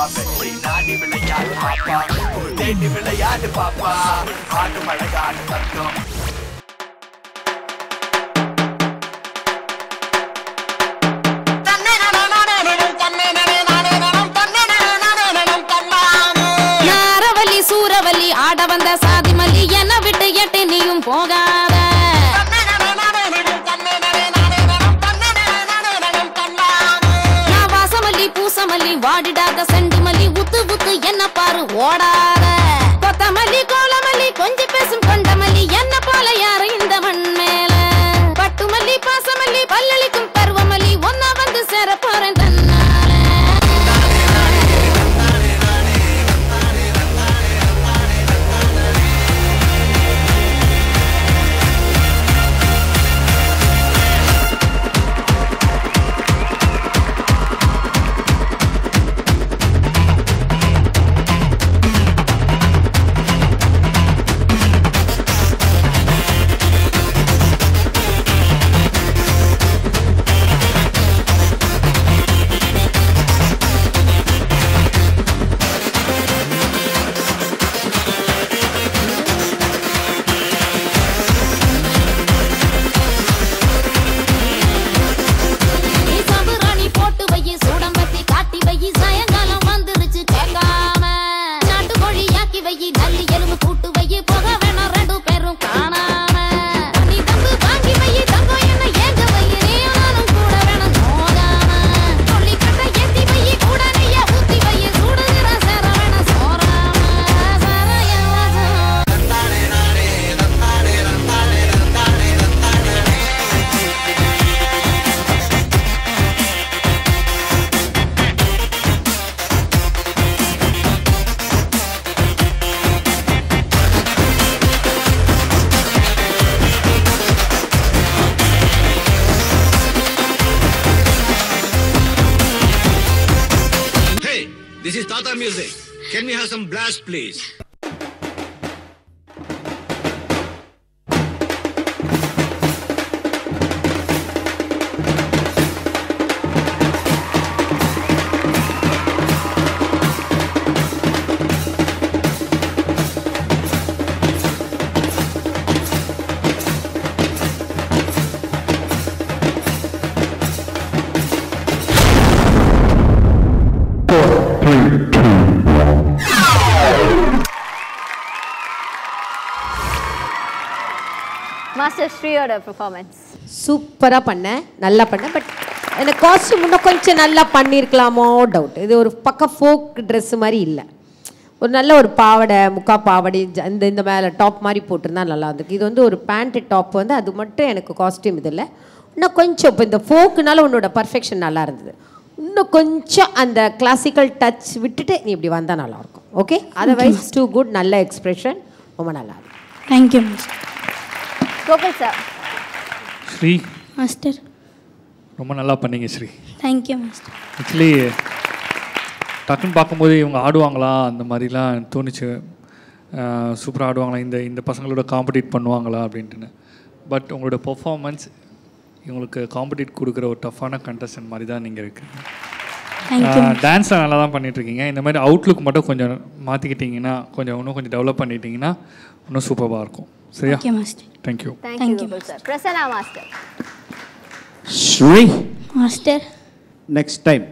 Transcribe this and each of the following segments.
பாப்பேன் நாடி விளையாடு பாப்பா தேடி விளையாடு பாப்பா ஆடு மழகாடு தந்தோம் சூரவல்லி ஆட வந்த சாதி மல்லி என்ன விட்டு எட்டு நீயும் போகாத நான் வாசமல்லி பூசமல்லி வாடிடாத செண்டு மல்லி உத்து உத்து என்ன பாரு ஓடாத கொத்தமல்லி கோலமல்லி கொஞ்சம் பேசும் கொண்டமல்லி என்ன போல யாரு இந்த மண் மேல பட்டுமல்லி பாசமல்லி பல்லளிக்கும் பருவமல்லி ஒன்னா வந்து சேர போறேன் தன்னால This is Tata Music. Can we have some blast, please? Master ஸ்ரீயோட பெர்ஃபார்மன்ஸ் சூப்பராக பண்ணேன், நல்லா பண்ணேன். பட் எனக்கு காஸ்டியூம் இன்னும் கொஞ்சம் நல்லா பண்ணியிருக்கலாமோ டவுட். இது ஒரு பக்கம் ஃபோக் ட்ரெஸ்ஸு மாதிரி இல்லை. ஒரு நல்ல ஒரு பாவாடை, முக்கா பாவாடை, இந்த மேலே டாப் மாதிரி போட்டிருந்தா நல்லா இருந்துருக்கு. இது வந்து ஒரு பேண்ட்டு டாப் வந்து அது மட்டும் எனக்கு காஸ்டியூம் இது இல்லை. இன்னும் கொஞ்சம் இப்போ இந்த ஃபோக்குனால உன்னோட பர்ஃபெக்ஷன் நல்லா இருந்தது. இன்னும் கொஞ்சம் அந்த கிளாசிக்கல் டச் விட்டுட்டு நீ இப்படி வந்தால் நல்லாயிருக்கும். Okay, otherwise too good. நல்ல எக்ஸ்பிரஷன், ரொம்ப நல்லா இருக்கும். Thank you master. Gokul sir. Sri master ரொம்ப நல்லா பண்ணீங்க ஸ்ரீ. Thank you master. ஆக்சுவலி டக்குன்னு பார்க்கும்போது இவங்க ஆடுவாங்களா அந்த மாதிரிலாம் தோணுச்சு. சூப்பராக ஆடுவாங்களா, இந்த பசங்களோட காம்படிட் பண்ணுவாங்களா அப்படின்ட்டுன்னு. பட் உங்களோட பெர்ஃபார்மன்ஸ் இவங்களுக்கு காம்படிட் கொடுக்குற ஒரு டஃப்பான கண்டஸ்டன்ட் மாதிரி தான் நீங்கள் இருக்கீங்க. டான்ஸில் நல்லா தான் பண்ணிகிட்ருக்கீங்க. இந்த மாதிரி அவுட்லுக் மட்டும் கொஞ்சம் மாற்றிக்கிட்டிங்கன்னா, இன்னும் கொஞ்சம் டெவலப் பண்ணிட்டீங்கன்னா இன்னும் சூப்பராக இருக்கும். சரியா? Okay master. Thank you. Thank you sir. Prasanna master. Sri master, next time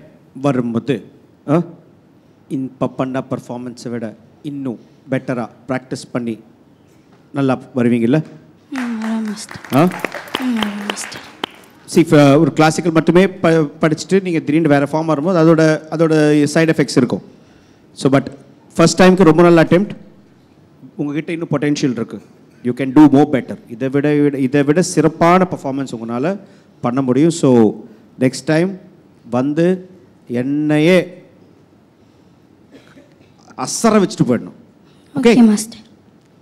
வரும்போது இப்போ பண்ண பர்ஃபார்மன்ஸை விட இன்னும் பெட்டராக ப்ராக்டிஸ் பண்ணி நல்லா வருவீங்கள்ல? மாஸ்டர். ஒரு கிளாசிக்கல் மட்டுமே படிச்சுட்டு நீங்கள் திடீர்னு வேறு ஃபார்ம் வரும்போது அதோட சைடு எஃபெக்ட்ஸ் இருக்கும். ஸோ பட் ஃபர்ஸ்ட் டைமுக்கு ரொம்ப நல்ல அட்டெம்ப்ட். உங்ககிட்ட இன்னும் பொட்டென்ஷியல் இருக்குது. You can do more better. இதை விட சிறப்பான பர்ஃபார்மன்ஸ் உங்களால் பண்ண முடியும். ஸோ நெக்ஸ்ட் டைம் வந்து என்னையே அசர வச்சுட்டு போயிடணும். Okay master.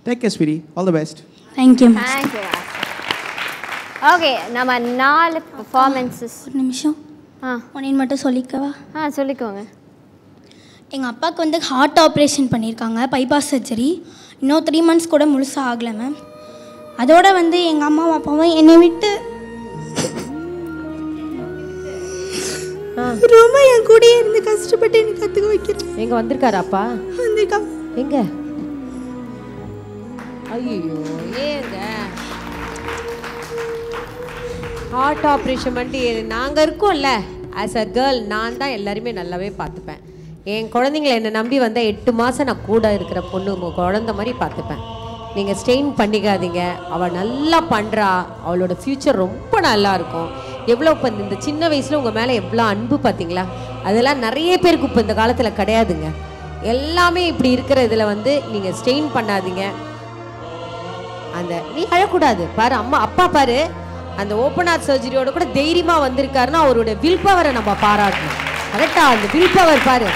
Take care sweetie. All the best. Thank you master. Thank you master. Okay, நம்ம 4 பெர்ஃபார்மன்ஸஸ். ஒரு நிமிஷம், ஒன்று மட்டும் சொல்லிக்கவா? சொல்லிக்கோங்க. எங்கள் அப்பாவுக்கு வந்து ஹார்ட் ஆப்ரேஷன் பண்ணியிருக்காங்க, பைபாஸ் சர்ஜரி. இன்னும் 3 months கூட முழுசாக ஆகலை மேம். அதோட வந்து எங்கள் அம்மாவும் அப்பாவும் என்னை விட்டு ரொம்ப என் கூடயே இருந்து கஷ்டப்பட்டு எனக்கு கற்றுக்க வைக்கிறேன். எங்க வந்திருக்காரா அப்பா? வந்திருக்கா. எங்க? ஐயோ ஏங்க ஹார்ட் ஆப்ரேஷன் பண்ணி நாங்கள் இருக்கோம்ல. ஆஸ் அ கேர்ள் நான் தான் எல்லாருமே நல்லாவே பார்த்துப்பேன். என் குழந்தைங்கள என்னை நம்பி வந்தால் 8 மாதம் நான் கூட இருக்கிற பொண்ணு உங்கள் குழந்த மாதிரி பார்த்துப்பேன். நீங்கள் ஸ்ட்ரெயின் பண்ணிக்காதீங்க. அவள் நல்லா பண்ணுறா. அவளோட ஃப்யூச்சர் ரொம்ப நல்லா இருக்கும். எவ்வளோ இப்போ இந்த சின்ன வயசில் உங்கள் மேலே எவ்வளோ அன்பு பார்த்தீங்களா? அதெல்லாம் நிறைய பேருக்கு இப்போ இந்த காலத்தில் கிடையாதுங்க. எல்லாமே இப்படி இருக்கிற இதில் வந்து நீங்கள் ஸ்ட்ரெயின் பண்ணாதீங்க. அந்த நீ அழக்கூடாது பாரு. அம்மா அப்பா பாரு அந்த ஓப்பன் ஹார்ட் சர்ஜரியோட கூட தைரியமாக வந்திருக்காருன்னா அவரோட வில் பவரை நம்ம பாராட்டணும். கரெக்டா? அந்த வில் பவர் பாரு.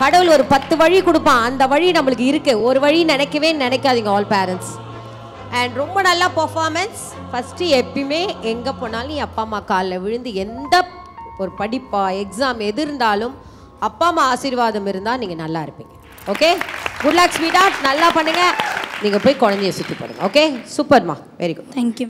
கடவுள் ஒரு 10 வழி கொடுப்பான். அந்த வழி நம்மளுக்கு இருக்கு. ஒரு வழி நினைக்காதீங்க ஆல் பேரண்ட்ஸ். அண்ட் ரொம்ப நல்லா பர்ஃபார்மன்ஸ். ஃபஸ்ட்டு எப்பயுமே எங்கே போனாலும் நீ அப்பா அம்மா காலில் விழுந்து எந்த ஒரு படிப்பா எக்ஸாம் எது இருந்தாலும் அப்பா அம்மா ஆசீர்வாதம் இருந்தால் நீங்கள் நல்லா இருப்பீங்க. Okay, good luck sweetheart. நல்லா பண்ணுங்கள். நீங்கள் போய் குழந்தைய சுற்றி பாருங்க. ஓகே, சூப்பர்மா, வெரி குட். தேங்க்யூ.